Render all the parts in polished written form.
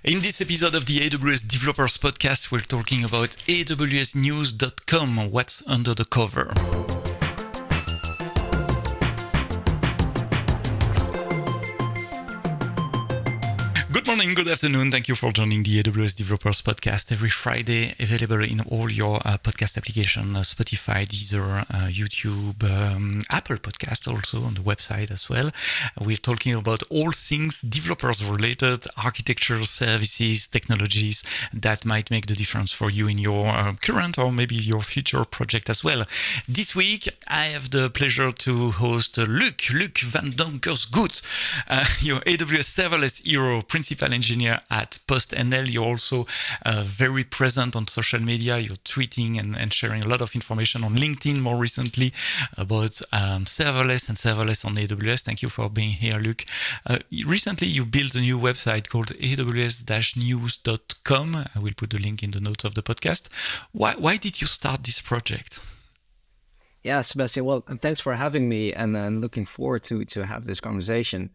In this episode of the AWS Developers Podcast, we're talking about AWSnews.com, what's under the cover. Good morning, good afternoon. Thank you for joining the AWS Developers Podcast every Friday, available in all your podcast applications, Spotify, Deezer, YouTube, Apple Podcast, also on the website as well. We're talking about all things developers related, architecture, services, technologies that might make the difference for you in your current or maybe your future project as well. This week, I have the pleasure to host Luc van Donkersgoed, your AWS Serverless hero, principal engineer at PostNL. You're also very present on social media. You're tweeting and sharing a lot of information on LinkedIn more recently about serverless and serverless on AWS. Thank you for being here, Luc. Recently, you built a new website called AWS-news.com. I will put the link in the notes of the podcast. Why did you start this project? Yeah, Sebastian. Well, thanks for having me, and looking forward to have this conversation.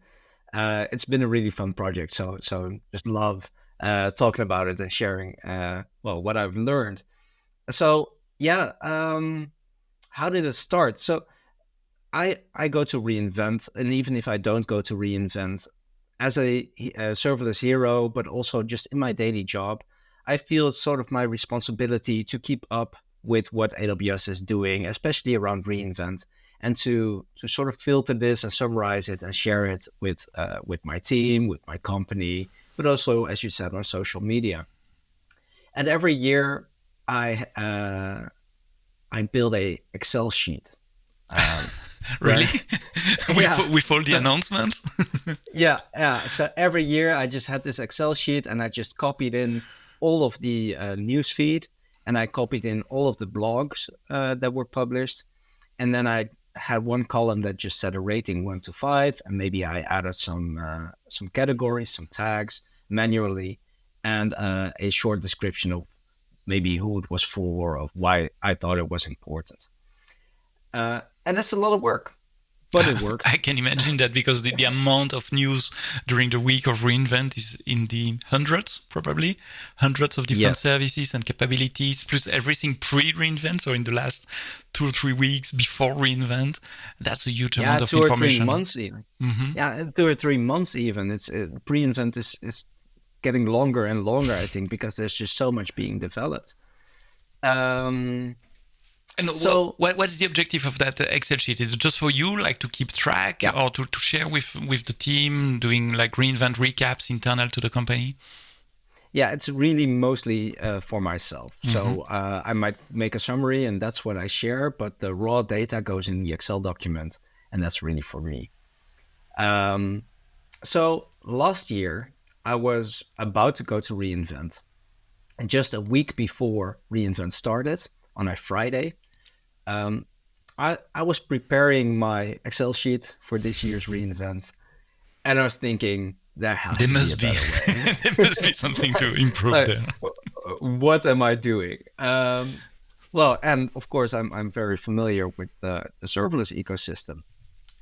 It's been a really fun project, so just love talking about it and sharing what I've learned. So yeah, how did it start? So I go to reInvent, and even if I don't go to reInvent, as a serverless hero, but also just in my daily job, I feel it's sort of my responsibility to keep up with what AWS is doing, especially around reInvent, and to sort of filter this and summarize it and share it with my team, with my company, but also, as you said, on social media. And every year, I build a Excel sheet. Really? With all the announcements? Yeah. So every year, I just had this Excel sheet, and I just copied in all of the news feed, and I copied in all of the blogs that were published, and then I had one column that just said a rating 1 to 5, and maybe I added some categories, some tags manually, and a short description of maybe who it was for, of why I thought it was important. And that's a lot of work, but it worked. I can imagine that, because the amount of news during the week of reInvent is in the hundreds, probably hundreds of different services and capabilities, plus everything pre-reInvent. So in the last 2 or 3 weeks before reInvent, that's a huge amount of information. 2 or 3 months even. Mm-hmm. Yeah, 2 or 3 months even. It's pre-invent is getting longer and longer, I think, because there's just so much being developed. And so, what's the objective of that Excel sheet? Is it just for you, like to keep track, or to share with the team, doing like reInvent recaps internal to the company? Yeah, it's really mostly for myself. Mm-hmm. So I might make a summary, and that's what I share, but the raw data goes in the Excel document, and that's really for me. So last year, I was about to go to reInvent, and just a week before reInvent started, on a Friday, I was preparing my Excel sheet for this year's reInvent, and I was thinking, there must be something to improve there. What am I doing? Well, and of course, I'm very familiar with the serverless ecosystem.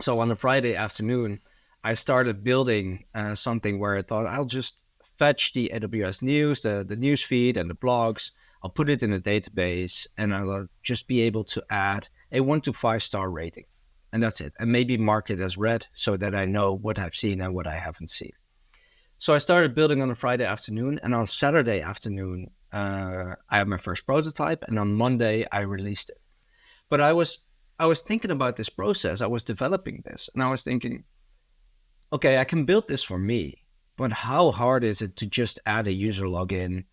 So on a Friday afternoon, I started building something where I thought I'll just fetch the AWS news, the news feed and the blogs. I'll put it in a database, and I'll just be able to add a 1 to 5 star rating. And that's it. And maybe mark it as read so that I know what I've seen and what I haven't seen. So I started building on a Friday afternoon, and on Saturday afternoon, I had my first prototype, and on Monday I released it. But I was thinking about this process. I was developing this, and I was thinking, okay, I can build this for me, but how hard is it to just add a user login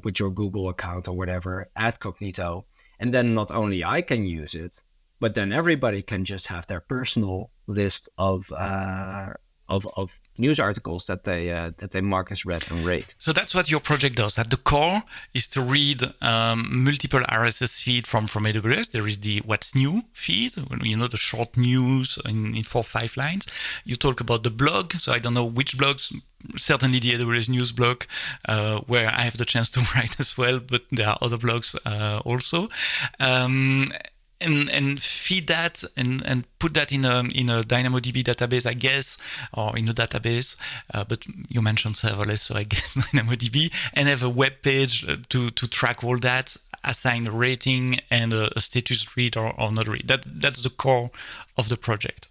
with your Google account or whatever, add Cognito, and then not only I can use it, but then everybody can just have their personal list of news articles that they mark as read and rate. So that's what your project does. At the core is to read multiple RSS feed from AWS. There is the What's New feed, the short news in 4 or 5 lines. You talk about the blog. So I don't know which blogs, certainly the AWS News blog, where I have the chance to write as well, but there are other blogs also. and feed that and put that in a DynamoDB database, I guess, or in a database. But you mentioned serverless, so I guess DynamoDB, and have a web page to track all that, assign a rating and a status read or not read. That's the core of the project.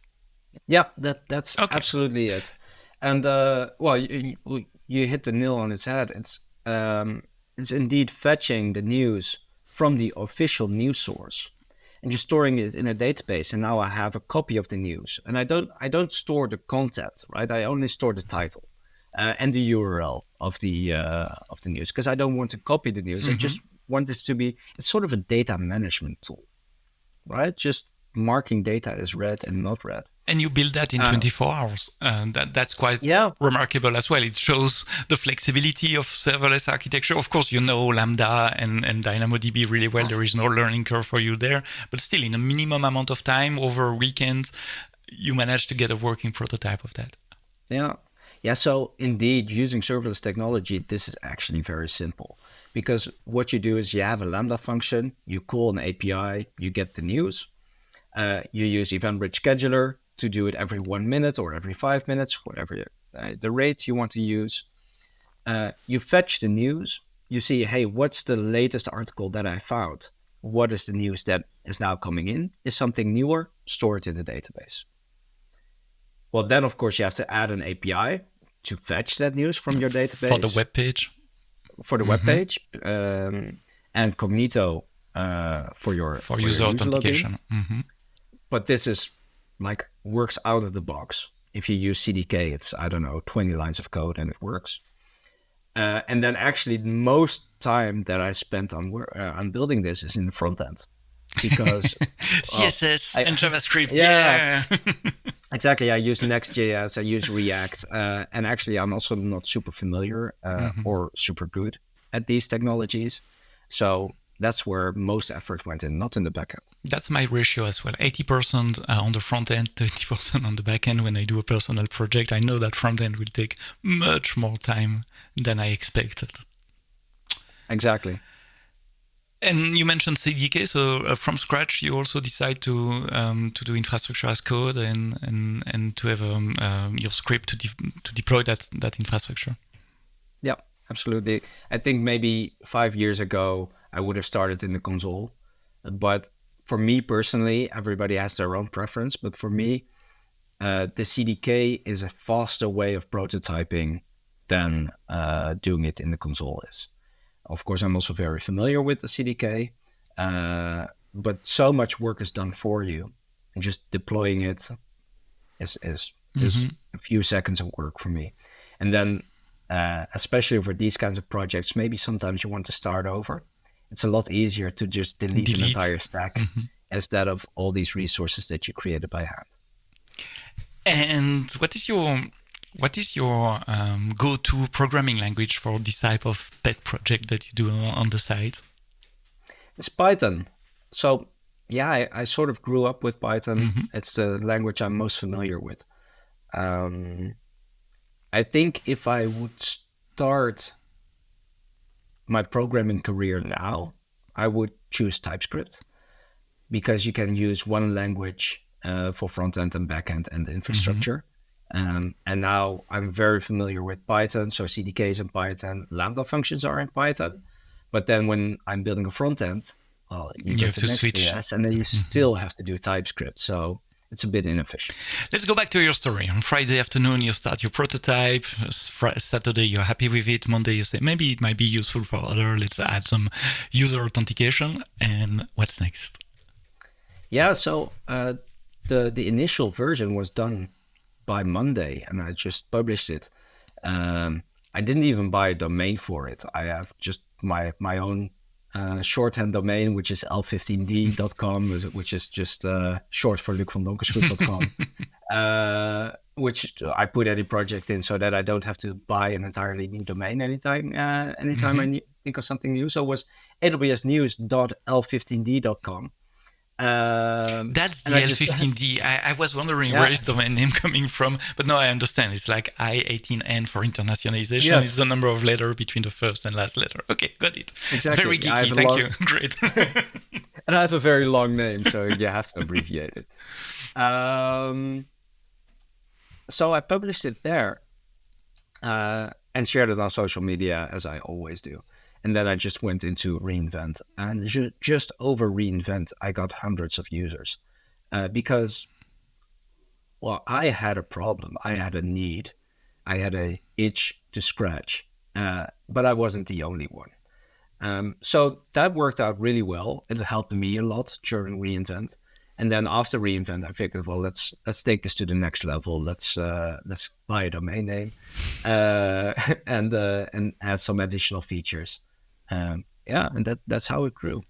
Yeah, that's absolutely it. And you hit the nail on its head. It's indeed fetching the news from the official news source and just storing it in a database. And now I have a copy of the news, and I don't store the content, right? I only store the title and the URL of the news, because I don't want to copy the news. I just want this to be, it's sort of a data management tool, right? Just marking data as read and not read. And you build that in 24 hours. That's quite remarkable as well. It shows the flexibility of serverless architecture. Of course, you know Lambda and DynamoDB really well. There is no learning curve for you there. But still, in a minimum amount of time, over a weekend, you manage to get a working prototype of that. Yeah. So indeed, using serverless technology, this is actually very simple. Because what you do is you have a Lambda function, you call an API, you get the news. You use Event-Bridge Scheduler to do it every 1 minute or every 5 minutes, whatever the rate you want to use. You fetch the news. You see, hey, what's the latest article that I found? What is the news that is now coming in? Is something newer? Store it in the database. Well, then, of course, you have to add an API to fetch that news from your database. For the web page. For the web page. And Cognito for user authentication. But this is works out of the box. If you use CDK, it's, 20 lines of code and it works. And then actually most time that I spent on building this is in the front end, because CSS and JavaScript. Yeah. Exactly. I use Next.js, I use React, and actually I'm also not super familiar or super good at these technologies. So that's where most effort went in, not in the backend. That's my ratio as well. 80% on the front end, 20% on the back end. When I do a personal project, I know that front end will take much more time than I expected. Exactly. And you mentioned CDK, so from scratch, you also decide to do infrastructure as code and to have your script to deploy that infrastructure. Yeah, absolutely. I think maybe 5 years ago, I would have started in the console. But for me personally, everybody has their own preference. But for me, the CDK is a faster way of prototyping than doing it in the console is. Of course, I'm also very familiar with the CDK, but so much work is done for you. And just deploying it is a few seconds of work for me. And then, especially for these kinds of projects, maybe sometimes you want to start over. It's a lot easier to just delete an entire stack instead of all these resources that you created by hand. And what is your go-to programming language for this type of pet project that you do on the side? It's Python. So yeah, I sort of grew up with Python. It's the language I'm most familiar with. I think if I would start my programming career now, I would choose TypeScript, because you can use one language for front end and back end and infrastructure. And now I'm very familiar with Python, so CDK is in Python, Lambda functions are in Python. But then when I'm building a front end, well, you have to switch, and then you still have to do TypeScript. So it's a bit inefficient. Let's go back to your story. On Friday afternoon, you start your prototype. Saturday, you're happy with it. Monday, you say, maybe it might be useful for others. Let's add some user authentication. And what's next? Yeah, so the initial version was done by Monday, and I just published it. I didn't even buy a domain for it. I have just my own shorthand domain, which is l15d.com, which is just short for lucvandonkersgoed.com, which I put any project in so that I don't have to buy an entirely new domain anytime I think of something new. So it was awsnews.l15d.com. That's the L15D. I was wondering where is the domain name coming from, but now I understand. It's like I18N for internationalization. Yes. It's the number of letters between the first and last letter. Okay, got it. Exactly. Very geeky. Thank you. Great. And I have a very long name, so you have to abbreviate it. So I published it there and shared it on social media, as I always do. And then I just went into reInvent. And just over reInvent, I got hundreds of users because, well, I had a problem. I had a need. I had a itch to scratch, but I wasn't the only one. So that worked out really well. It helped me a lot during reInvent. And then after reInvent, I figured, well, let's take this to the next level. Let's buy a domain name and add some additional features. And that's how it grew.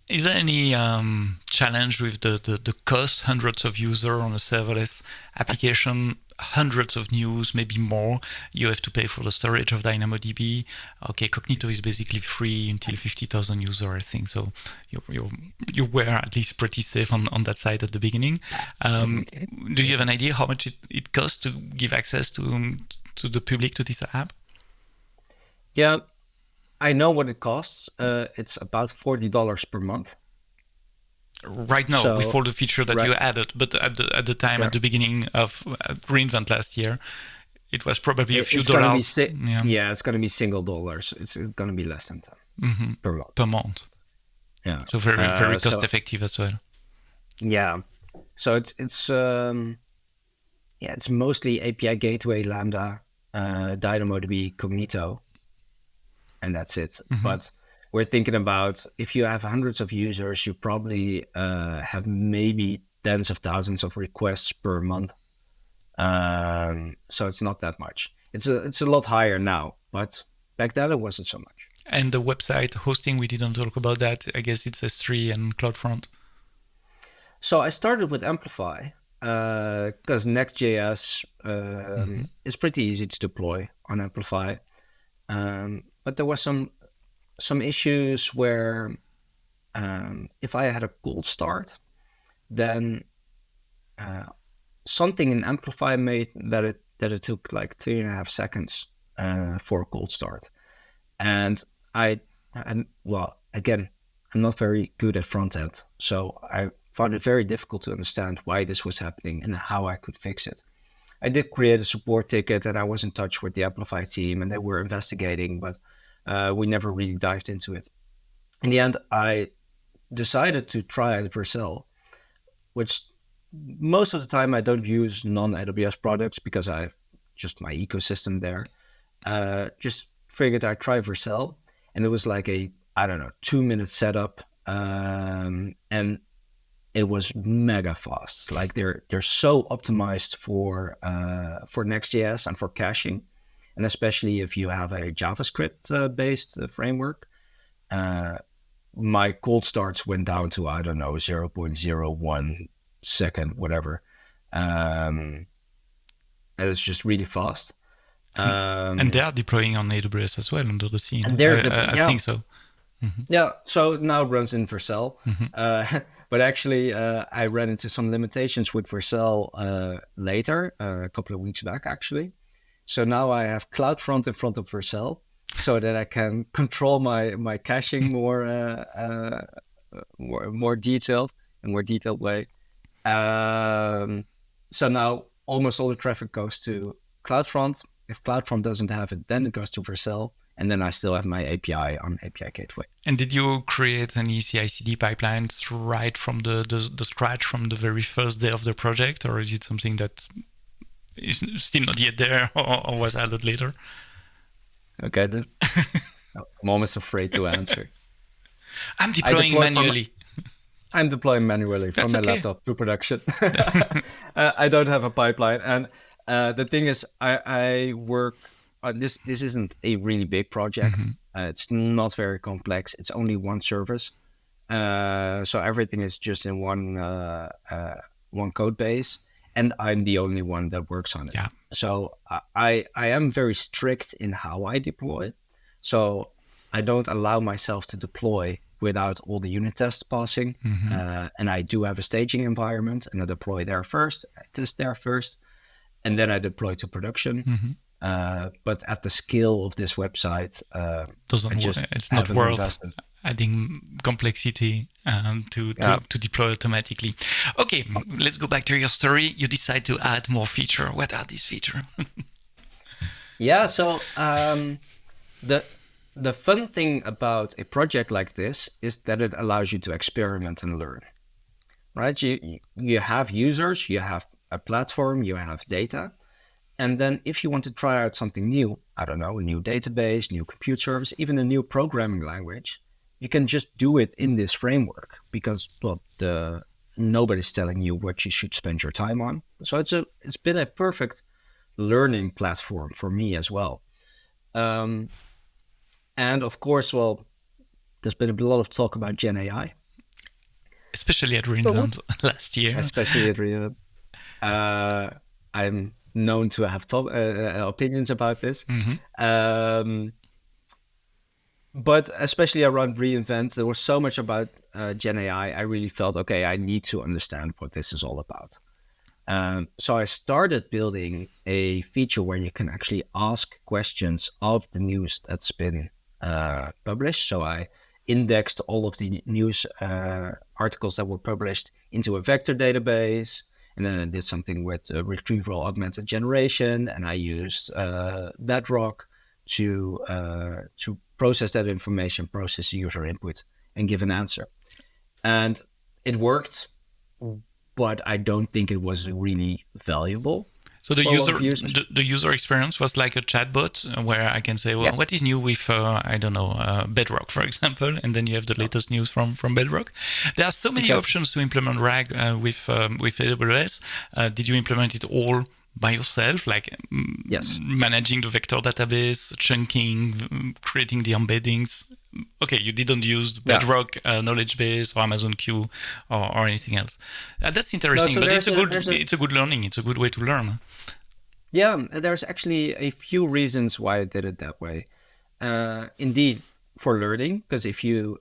Is there any challenge with the cost? Hundreds of users on a serverless application, hundreds of news, maybe more. You have to pay for the storage of DynamoDB. Okay, Cognito is basically free until 50,000 users, I think. So you were at least pretty safe on that side at the beginning. Do you have an idea how much it costs to give access to the public to this app? Yeah. I know what it costs. It's about $40 per month. Right now, with all the feature that you added, but at the time, at the beginning of reInvent last year, it was probably a few dollars. It's going to be single dollars. It's going to be less than 10 per month. Per month. Yeah. So very cost effective as well. Yeah. So it's mostly API Gateway, Lambda, DynamoDB, Cognito. And that's it. But we're thinking about if you have hundreds of users, you probably have maybe tens of thousands of requests per month. So it's not that much. It's a lot higher now, but back then it wasn't so much. And the website hosting, we didn't talk about that. I guess it's S3 and CloudFront. So I started with Amplify because Next.js is pretty easy to deploy on Amplify. But there was some issues where if I had a cold start, then something in Amplify made that it took like 3.5 seconds for a cold start. And again, I'm not very good at front end, so I found it very difficult to understand why this was happening and how I could fix it. I did create a support ticket and I was in touch with the Amplify team and they were investigating, but we never really dived into it. In the end, I decided to try Vercel, which most of the time I don't use non-AWS products because I have just my ecosystem there. Just figured I'd try Vercel, and it was like 2-minute setup, and it was mega fast. Like they're so optimized for Next.js and for caching, and especially if you have a JavaScript based framework. My cold starts went down to 0.01 second, whatever, and it's just really fast. And they are deploying on AWS as well under the scene. And I think so. Mm-hmm. Yeah, so now it runs in Vercel. Mm-hmm. But actually, I ran into some limitations with Vercel later, a couple of weeks back, actually. So now I have CloudFront in front of Vercel so that I can control my caching more detailed, in more detailed way. So now almost all the traffic goes to CloudFront. If CloudFront doesn't have it, then it goes to Vercel. And then I still have my API on API Gateway. And did you create any CI/CD pipelines right from the scratch, from the very first day of the project? Or is it something that is still not yet there or was added later? Okay. I'm almost afraid to answer. I'm deploying manually. I'm deploying manually from my laptop to production. I don't have a pipeline. And the thing is, I work... This isn't a really big project. Mm-hmm. It's not very complex. It's only one service. So everything is just in one code base. And I'm the only one that works on it. Yeah. So I am very strict in how I deploy. So I don't allow myself to deploy without all the unit tests passing. Mm-hmm. And I do have a staging environment. And I deploy there first. I test there first. And then I deploy to production. Mm-hmm. But at the scale of this website, it's not worth adding complexity to deploy automatically. Okay, let's go back to your story. You decide to add more feature. What are these features? Yeah, so the fun thing about a project like this is that it allows you to experiment and learn, right? You have users, you have a platform, you have data. And then if you want to try out something new, I don't know, a new database, new compute service, even a new programming language, you can just do it in this framework because, well, nobody's telling you what you should spend your time on. So it's been a perfect learning platform for me as well. And of course, well, there's been a lot of talk about Gen AI. Especially at reInvent last year. Especially at reInvent. I'm known to have opinions about this. But especially around reInvent, there was so much about Gen AI. I really felt, okay, I need to understand what this is all about. So I started building a feature where you can actually ask questions of the news that's been published. So I indexed all of the news articles that were published into a vector database. And then I did something with retrieval augmented generation. And I used Bedrock to process that information, process the user input, and give an answer. And it worked, but I don't think it was really valuable. So the user experience was like a chatbot where I can say, well, yes, what is new with, Bedrock, for example, and then you have the latest news from Bedrock. There are so many options to implement RAG with AWS. Did you implement it all by yourself, like yes, managing the vector database, chunking, creating the embeddings? Okay, you didn't use Bedrock knowledge base or Amazon Q or anything else. That's interesting, but it's a good learning. It's a good way to learn. Yeah, there's actually a few reasons why I did it that way. Indeed, for learning, because if you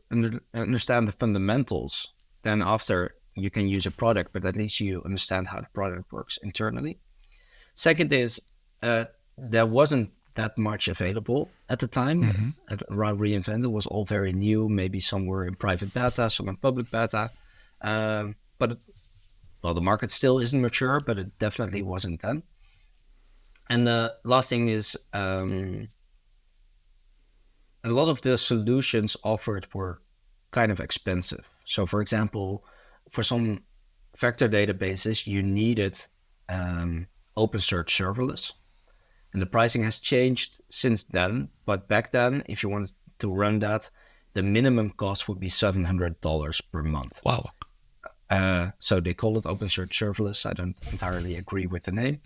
understand the fundamentals, then after you can use a product, but at least you understand how the product works internally. Second is there wasn't that much available at the time. Around reInvent, it was all very new. Maybe some were in private beta, some in public beta. But the market still isn't mature, but it definitely wasn't then. And the last thing is a lot of the solutions offered were kind of expensive. So for example, for some vector databases, you needed OpenSearch Serverless. And the pricing has changed since then. But back then, if you wanted to run that, the minimum cost would be $700 per month. Wow. So they call it OpenSearch Serverless. I don't entirely agree with the name.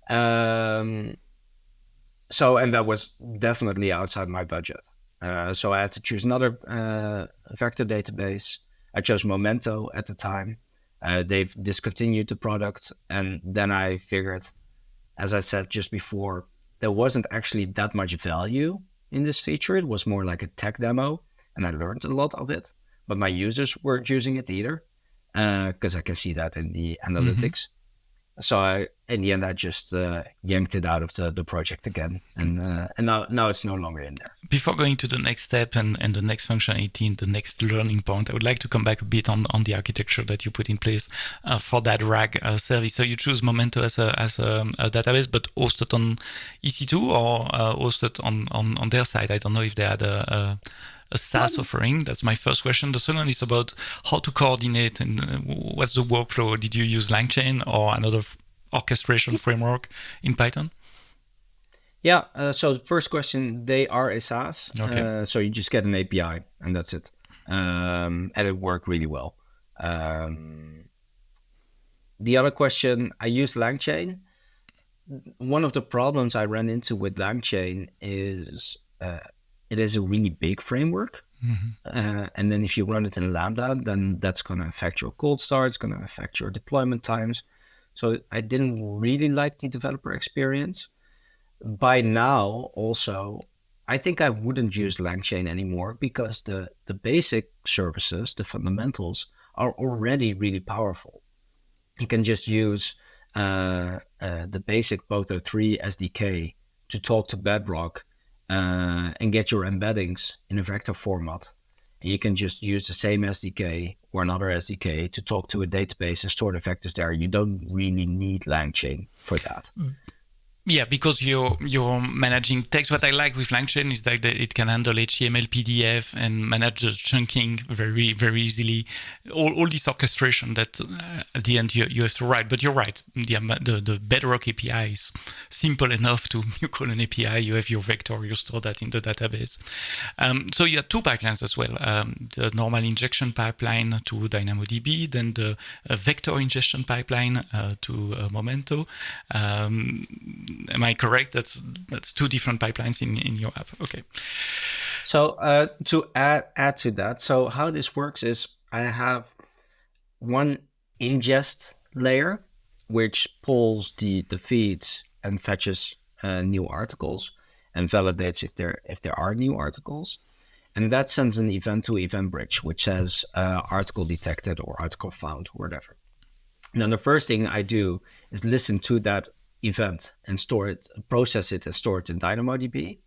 And that was definitely outside my budget. So I had to choose another vector database. I chose Momento at the time. They've discontinued the product. And then I figured, as I said just before, there wasn't actually that much value in this feature. It was more like a tech demo, and I learned a lot of it. But my users weren't using it either, because I can see that in the analytics. So in the end, I just yanked it out of the project again, and now it's no longer in there. Before going to the next step and the next functionality, the next learning point, I would like to come back a bit on the architecture that you put in place for that RAG service. So you choose Momento as a database, but hosted on EC2 or hosted on their side. I don't know if they had a SaaS offering. That's my first question. The second is about how to coordinate and what's the workflow. Did you use LangChain or another orchestration framework in Python? Yeah. So the first question, they are a SaaS. Okay. So you just get an API and that's it. And it worked really well. The other question, I used LangChain. One of the problems I ran into with LangChain is it is a really big framework. And then if you run it in Lambda, then that's going to affect your cold start. It's going to affect your deployment times. So I didn't really like the developer experience. By now, also, I think I wouldn't use LangChain anymore because the basic services, the fundamentals, are already really powerful. You can just use the basic Boto3 SDK to talk to Bedrock and get your embeddings in a vector format. You can just use the same SDK or another SDK to talk to a database and store the vectors there. You don't really need LangChain for that. Yeah, because you're managing text. What I like with LangChain is that it can handle HTML, PDF, and manage the chunking very, very easily. All this orchestration that at the end you have to write. But you're right. The Bedrock API is simple enough to you call an API. You have your vector. You store that in the database. So you have two pipelines as well. The normal injection pipeline to DynamoDB, then the vector ingestion pipeline to Momento. Am I correct? That's two different pipelines in your app. Okay. So to add to that, so how this works is I have one ingest layer, which pulls the feeds and fetches new articles and validates if there are new articles. And that sends an event to Event Bridge, which says article detected or article found or whatever. And then the first thing I do is listen to that event and store it, process it and store it in DynamoDB.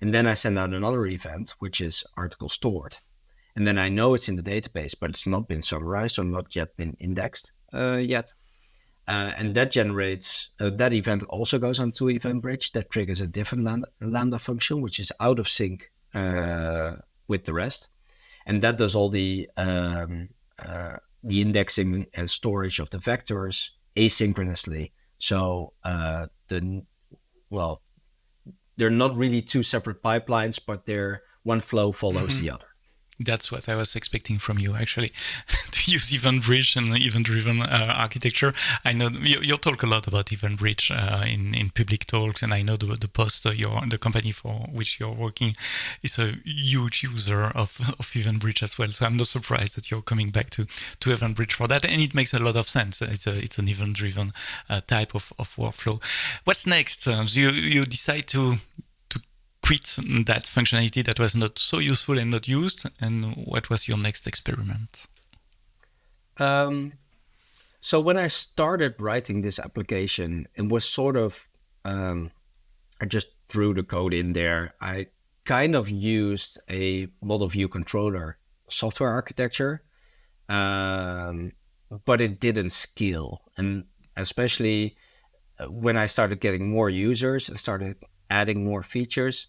And then I send out another event, which is article stored. And then I know it's in the database, but it's not been summarized or not yet been indexed yet. And that generates, that event also goes onto Event Bridge. That triggers a different Lambda function, which is out of sync with the rest. And that does all the indexing and storage of the vectors asynchronously. So they're not really two separate pipelines, but they're one flow follows the other. That's what I was expecting from you, actually, to use Event Bridge and event-driven architecture. I know you talk a lot about Event Bridge in public talks, and I know the post, the company for which you're working is a huge user of Event Bridge as well. So I'm not surprised that you're coming back to Event Bridge for that, and it makes a lot of sense. It's an event-driven type of workflow. What's next? You decide to quit that functionality that was not so useful and not used, and what was your next experiment? So when I started writing this application, it was sort of, I just threw the code in there. I kind of used a model view controller software architecture, but it didn't scale. And especially when I started getting more users and started adding more features,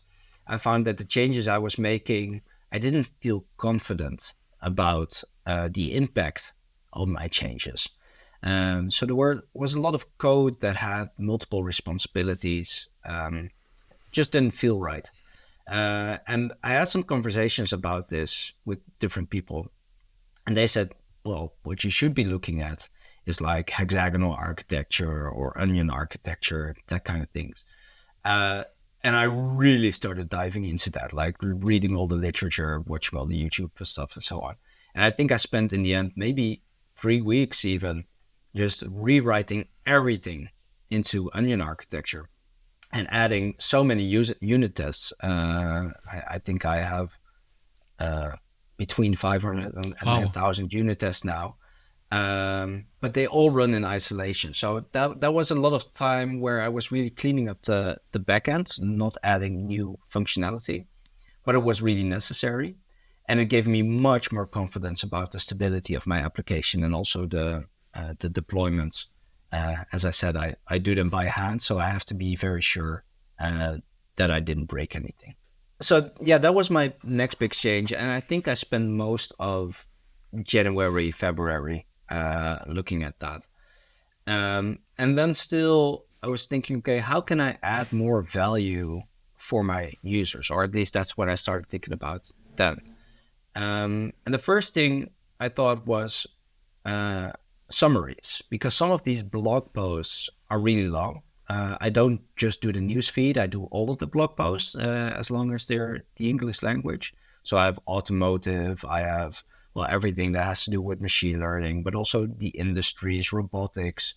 I found that the changes I was making, I didn't feel confident about the impact of my changes. So there was a lot of code that had multiple responsibilities, just didn't feel right. And I had some conversations about this with different people. And they said, well, what you should be looking at is like hexagonal architecture or onion architecture, that kind of things. And I really started diving into that, like reading all the literature, watching all the YouTube stuff and so on. And I think I spent in the end maybe 3 weeks even just rewriting everything into onion architecture and adding so many unit tests. I think I have between 500 and 1,000 unit tests now. But they all run in isolation. So that was a lot of time where I was really cleaning up the backend, not adding new functionality, but it was really necessary. And it gave me much more confidence about the stability of my application and also the deployments. As I said, I do them by hand, so I have to be very sure that I didn't break anything. So yeah, that was my next big change. And I think I spent most of January, February looking at that. And then still I was thinking, okay, how can I add more value for my users? Or at least that's what I started thinking about then. And the first thing I thought was summaries, because some of these blog posts are really long. I don't just do the news feed, I do all of the blog posts as long as they're the English language. So I have automotive, I have everything that has to do with machine learning, but also the industries, robotics,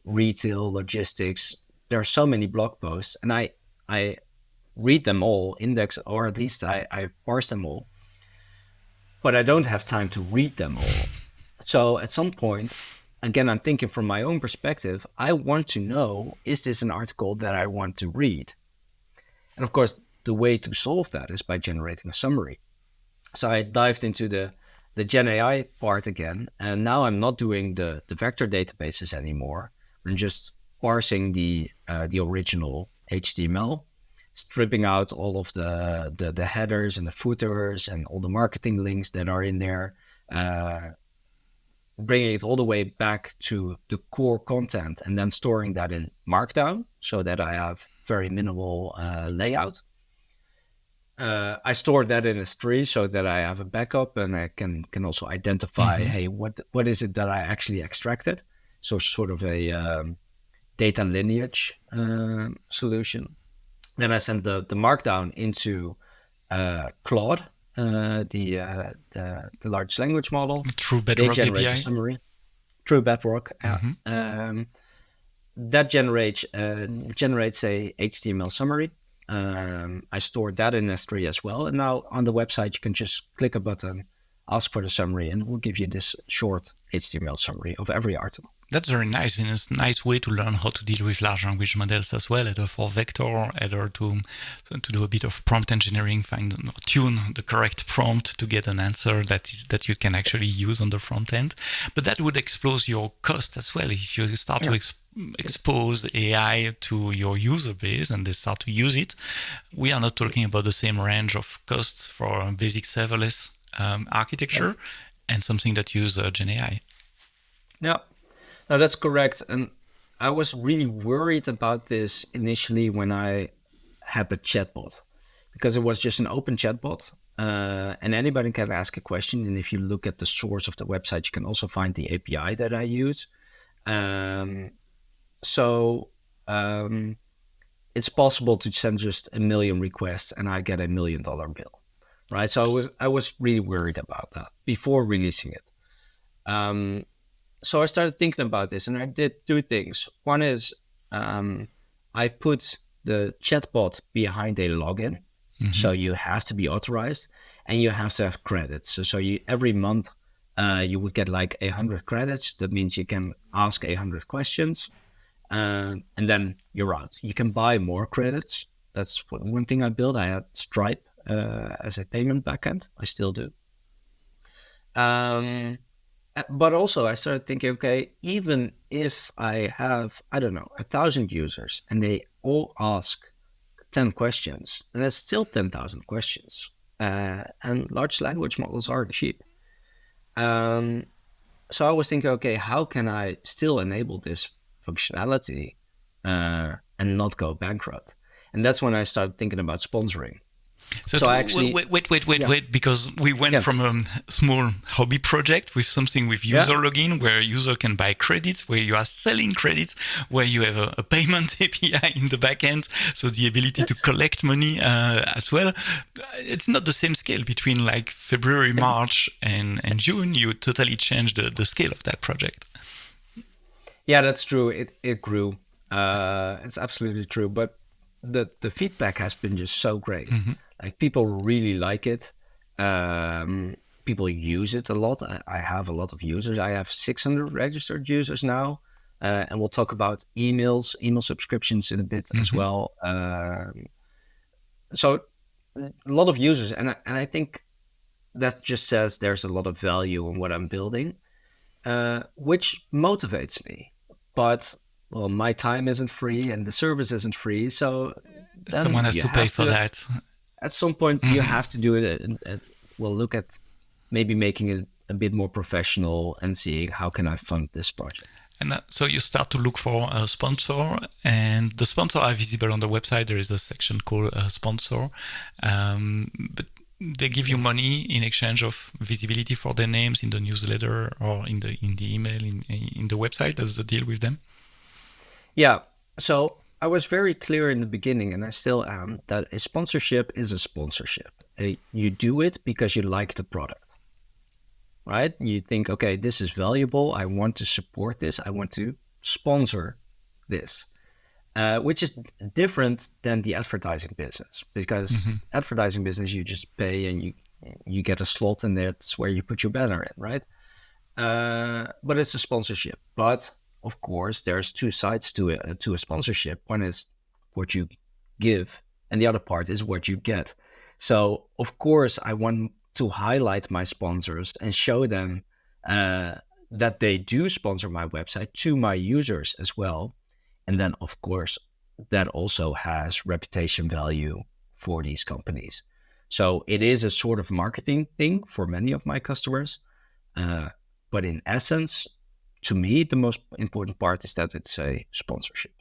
retail, logistics. There are so many blog posts, and I read them all, index, or at least I parse them all, but I don't have time to read them all. So at some point, again, I'm thinking from my own perspective, I want to know, is this an article that I want to read? And of course, the way to solve that is by generating a summary. So I dived into the Gen AI part again, and now I'm not doing the vector databases anymore. I'm just parsing the original HTML, stripping out all of the headers and the footers and all the marketing links that are in there, bringing it all the way back to the core content, and then storing that in Markdown so that I have very minimal layout. I store that in S3 so that I have a backup, and I can also identify, hey, what is it that I actually extracted? So sort of a data lineage solution. Then I send the Markdown into Claude, the large language model. Through Bedrock they generate API? a summary. Through Bedrock. That generates a HTML summary. I stored that in S3 as well. And now on the website, you can just click a button, ask for the summary, and it will give you this short HTML summary of every article. That's very nice, and it's a nice way to learn how to deal with large language models as well, either for vector, either to do a bit of prompt engineering, tune the correct prompt to get an answer that you can actually use on the front end. But that would expose your cost as well if you start to expose AI to your user base and they start to use it. We are not talking about the same range of costs for a basic serverless architecture and something that uses Gen AI. Yeah. No, that's correct. And I was really worried about this initially when I had the chatbot, because it was just an open chatbot, and anybody can ask a question. And if you look at the source of the website, you can also find the API that I use. It's possible to send just 1 million requests and I get $1 million bill, right? So I was really worried about that before releasing it. So I started thinking about this, and I did 2 things. One is I put the chatbot behind a login. So you have to be authorized and you have to have credits. So you every month you would get like 100 credits. That means you can ask 100 questions and then you're out. You can buy more credits. That's one thing I built. I had Stripe as a payment backend. I still do. But also I started thinking, okay, even if I have, 1,000 users and they all ask 10 questions, then that's still 10,000 questions. And large language models are cheap. So I was thinking, okay, how can I still enable this functionality and not go bankrupt? And that's when I started thinking about sponsoring. So actually, wait, because we went from a small hobby project with something with user login, where user can buy credits, where you are selling credits, where you have a payment API in the backend, so the ability to collect money as well. It's not the same scale between like February, March, and June. You totally changed the scale of that project. Yeah, that's true. It grew. It's absolutely true. But the feedback has been just so great. Like people really like it. People use it a lot. I have a lot of users. I have 600 registered users now. And we'll talk about email subscriptions in a bit as well. So a lot of users. And I think that just says there's a lot of value in what I'm building, which motivates me. But well, my time isn't free and the service isn't free. So someone has to pay for that. At some point, you have to do it, and we'll look at maybe making it a bit more professional and seeing how can I fund this project. And so you start to look for a sponsor, and the sponsors are visible on the website. There is a section called sponsor, but they give you money in exchange of visibility for their names in the newsletter or in the email in the website. That's the deal with them. Yeah. So I was very clear in the beginning, and I still am, that a sponsorship is a sponsorship. You do it because you like the product, right? You think, okay, this is valuable. I want to support this. I want to sponsor this, which is different than the advertising business, because advertising business, you just pay and you get a slot, and that's where you put your banner in, right? But it's a sponsorship. But of course, there's 2 sides to a sponsorship. One is what you give, and the other part is what you get. So, of course, I want to highlight my sponsors and show them that they do sponsor my website to my users as well. And then, of course, that also has reputation value for these companies. So it is a sort of marketing thing for many of my customers. But in essence, to me, the most important part is that it's a sponsorship.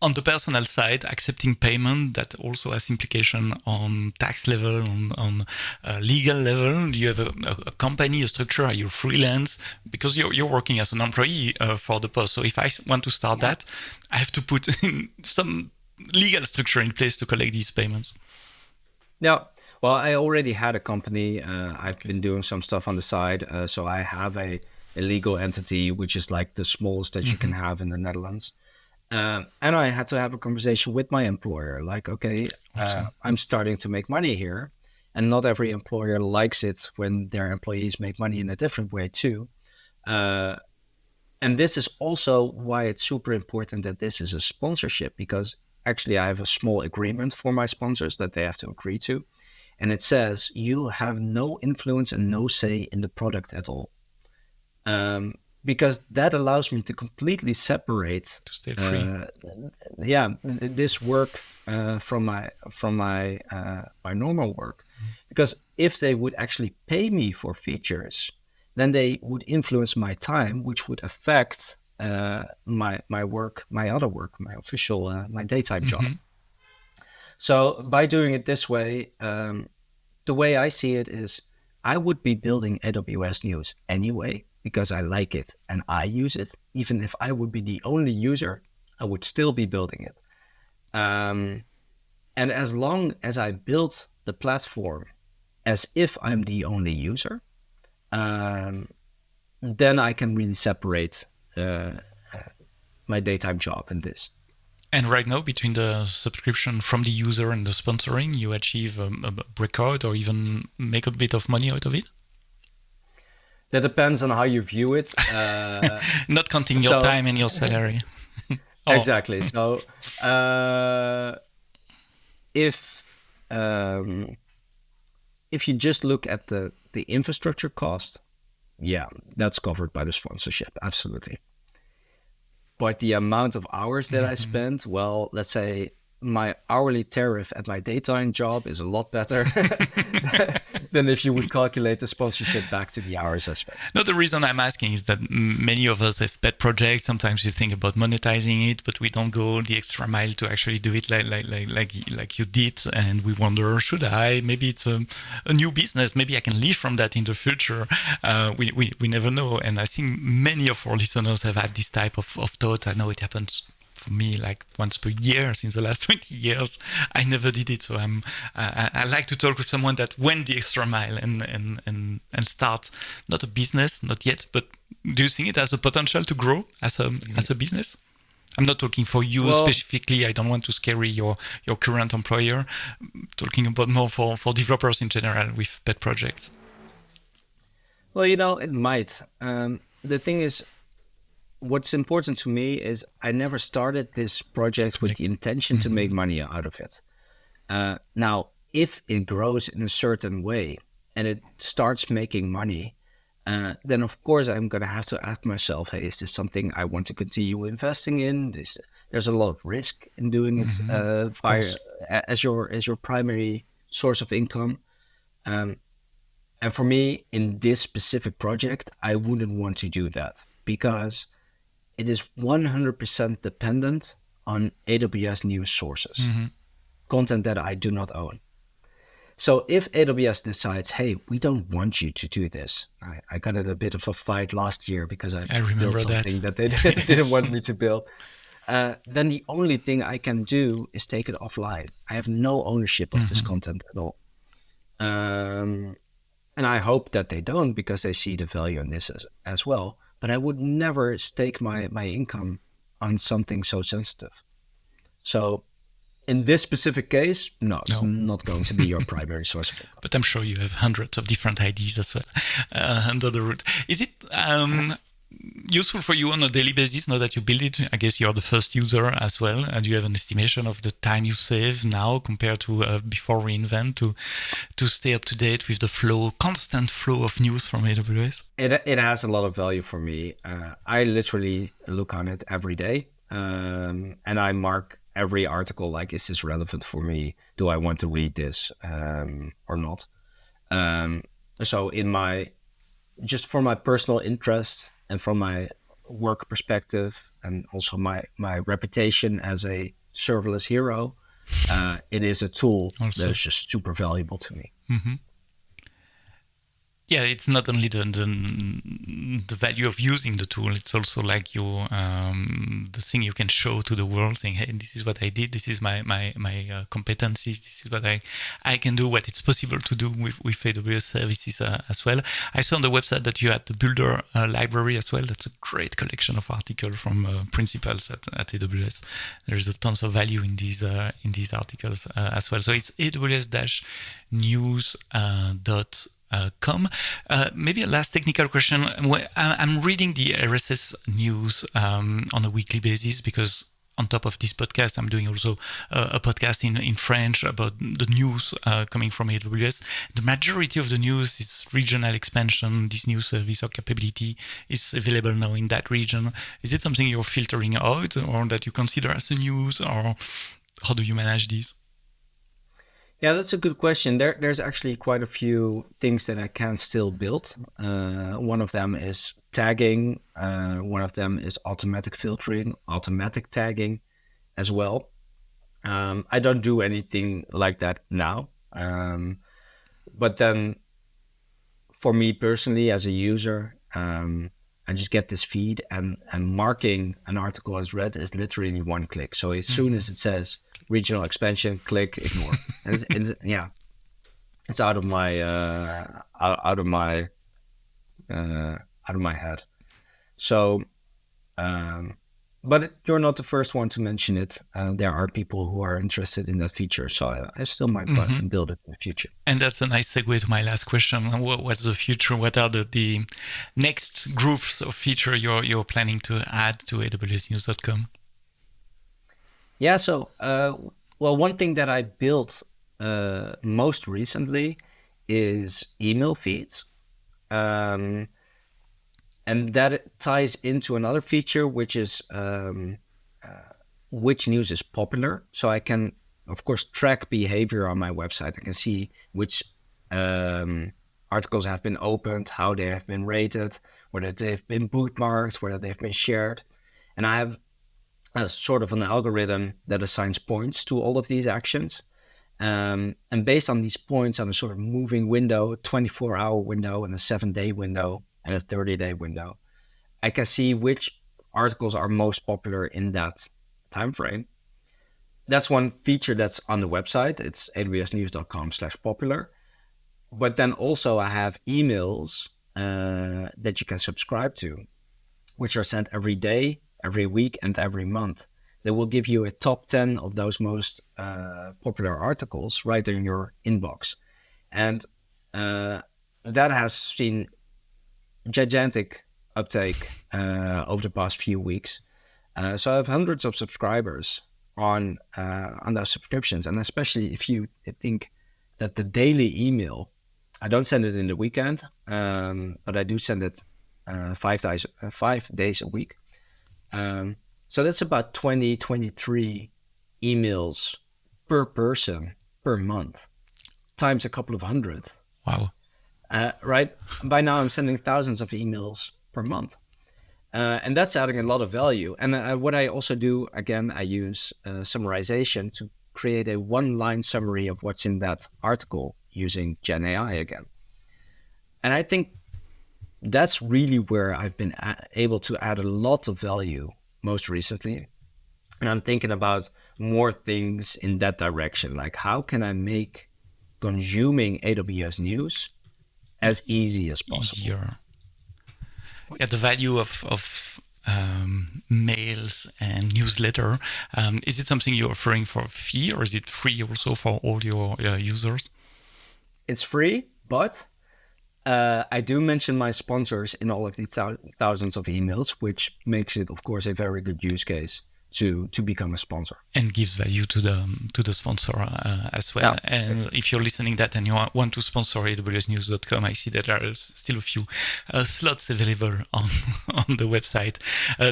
On the personal side, accepting payment, that also has implication on tax level, on legal level. Do you have a company, a structure? Are you freelance? Because you're working as an employee for the post. So if I want to start that, I have to put in some legal structure in place to collect these payments. Yeah. Well, I already had a company. I've been doing some stuff on the side. So I have a legal entity, which is like the smallest that you can have in the Netherlands. And I had to have a conversation with my employer, like, okay, I'm starting to make money here. And not every employer likes it when their employees make money in a different way too. And this is also why it's super important that this is a sponsorship, because actually I have a small agreement for my sponsors that they have to agree to. And it says you have no influence and no say in the product at all. Because that allows me to completely separate to stay free. This work from my normal work. Because if they would actually pay me for features, then they would influence my time, which would affect my work, my other work, my official, my daytime job. So by doing it this way, the way I see it is I would be building AWS News anyway, because I like it and I use it. Even if I would be the only user, I would still be building it. And as long as I build the platform as if I'm the only user, then I can really separate my daytime job in this. And right now, between the subscription from the user and the sponsoring, you achieve a record or even make a bit of money out of it? That depends on how you view it. Not counting your time and your salary. Exactly. So if you just look at the infrastructure cost, yeah, that's covered by the sponsorship. Absolutely. But the amount of hours that I spend, well, let's say my hourly tariff at my daytime job is a lot better than if you would calculate the sponsorship back to the hours I spent. No, the reason I'm asking is that many of us have pet projects. Sometimes you think about monetizing it, but we don't go the extra mile to actually do it like you did. And we wonder, should I? Maybe it's a new business. Maybe I can live from that in the future. We never know. And I think many of our listeners have had this type of thought. I know it happens for me like once per year since the last 20 years. I never did it. So I like to talk with someone that went the extra mile and start not a business, not yet, but do you think it has the potential to grow as a business? I'm not talking for you specifically. I don't want to scare your current employer. I'm talking about more for developers in general with pet projects. Well, it might. The thing is, what's important to me is I never started this project with the intention to make money out of it. Now, if it grows in a certain way and it starts making money, then of course I'm going to have to ask myself, hey, is this something I want to continue investing in? There's a lot of risk in doing it as your primary source of income. And for me, in this specific project, I wouldn't want to do that because it is 100% dependent on AWS news sources, content that I do not own. So if AWS decides, hey, we don't want you to do this. I got in a bit of a fight last year because I built something that they didn't want me to build. Then the only thing I can do is take it offline. I have no ownership of this content at all. And I hope that they don't because they see the value in this as well. But I would never stake my income on something so sensitive. So in this specific case, no, it's not going to be your primary source of income. But I'm sure you have hundreds of different ideas as well under the root. Is it useful for you on a daily basis now that you build it? I guess you're the first user as well. Do you have an estimation of the time you save now compared to before reInvent to stay up to date with the constant flow of news from AWS? It has a lot of value for me. I literally look on it every day, and I mark every article like, is this relevant for me? Do I want to read this or not? So just for my personal interest and from my work perspective, and also my reputation as a serverless hero, it is a tool that is just super valuable to me. Mm-hmm. Yeah, it's not only the value of using the tool, it's also like the thing you can show to the world, saying, hey, this is what I did, this is my competencies, this is what I can do, what it's possible to do with AWS services as well. I saw on the website that you had the Builder library as well. That's a great collection of articles from principals at AWS. There's a tons of value in these articles as well. So it's aws-news.com. Maybe a last technical question. I'm reading the RSS news on a weekly basis because on top of this podcast, I'm doing also a podcast in French about the news coming from AWS. The majority of the news is regional expansion. This new service or capability is available now in that region. Is it something you're filtering out or that you consider as a news, or how do you manage this? Yeah, that's a good question. There's actually quite a few things that I can still build. One of them is tagging. One of them is automatic filtering, automatic tagging as well. I don't do anything like that now. But then for me personally as a user, I just get this feed and marking an article as read is literally one click. So as soon as it says regional expansion, click, ignore. And it's out of my head. So, but you're not the first one to mention it. There are people who are interested in that feature, so I still might build it in the future. And that's a nice segue to my last question. What's the future? What are the next groups of feature you're planning to add to AWSnews.com? Yeah, so, one thing that I built most recently is email feeds. And that ties into another feature, which is which news is popular. So I can, of course, track behavior on my website. I can see which articles have been opened, how they have been rated, whether they've been bookmarked, whether they've been shared. And I have as sort of an algorithm that assigns points to all of these actions. And based on these points on a sort of moving window, 24-hour window and a 7-day window and a 30-day window, I can see which articles are most popular in that time frame. That's one feature that's on the website. It's awsnews.com/popular. But then also I have emails that you can subscribe to, which are sent every day, every week, and every month. They will give you a top 10 of those most popular articles right in your inbox. And that has seen gigantic uptake over the past few weeks. So I have hundreds of subscribers on those subscriptions. And especially if you think that the daily email, I don't send it in the weekend, but I do send it 5 days a week. So that's about 23 emails per person per month, times a couple of hundred. Wow. Right? By now I'm sending thousands of emails per month. And that's adding a lot of value. And what I also do, again, I use summarization to create a one-line summary of what's in that article using Gen AI again. And I think that's really where I've been able to add a lot of value most recently. And I'm thinking about more things in that direction. Like, how can I make consuming AWS News as easy as possible? Easier. Yeah, the value of mails and newsletter. Is it something you're offering for a fee, or is it free also for all your users? It's free, but I do mention my sponsors in all of these thousands of emails, which makes it, of course, a very good use case to become a sponsor. And gives value to the sponsor as well. Yeah. And if you're listening that and you want to sponsor awsnews.com, I see that there are still a few slots available on the website.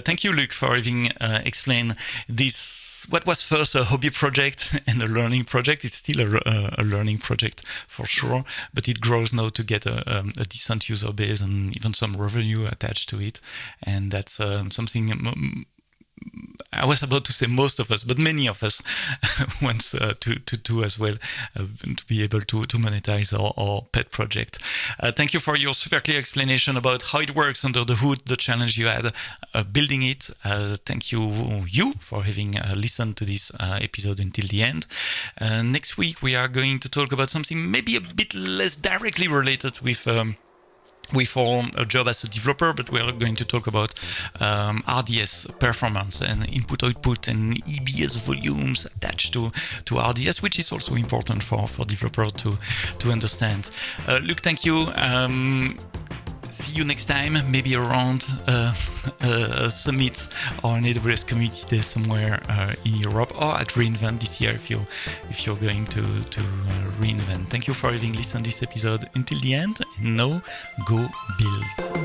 Thank you, Luc, for having explained this, what was first a hobby project and a learning project. It's still a learning project for sure, but it grows now to get a decent user base and even some revenue attached to it. And that's something I was about to say most of us, but many of us want to do as well, to be able to monetize our pet project. Thank you for your super clear explanation about how it works under the hood, the challenge you had building it. Thank you for having listened to this episode until the end. Next week, we are going to talk about something maybe a bit less directly related with our job as a developer, but we are going to talk about RDS performance and input-output and EBS volumes attached to RDS, which is also important for developers to understand. Luc, thank you. See you next time, maybe around a summit or an AWS community day somewhere in Europe, or at reInvent this year if you're going to reInvent. Thank you for having listened to this episode until the end, and now go build.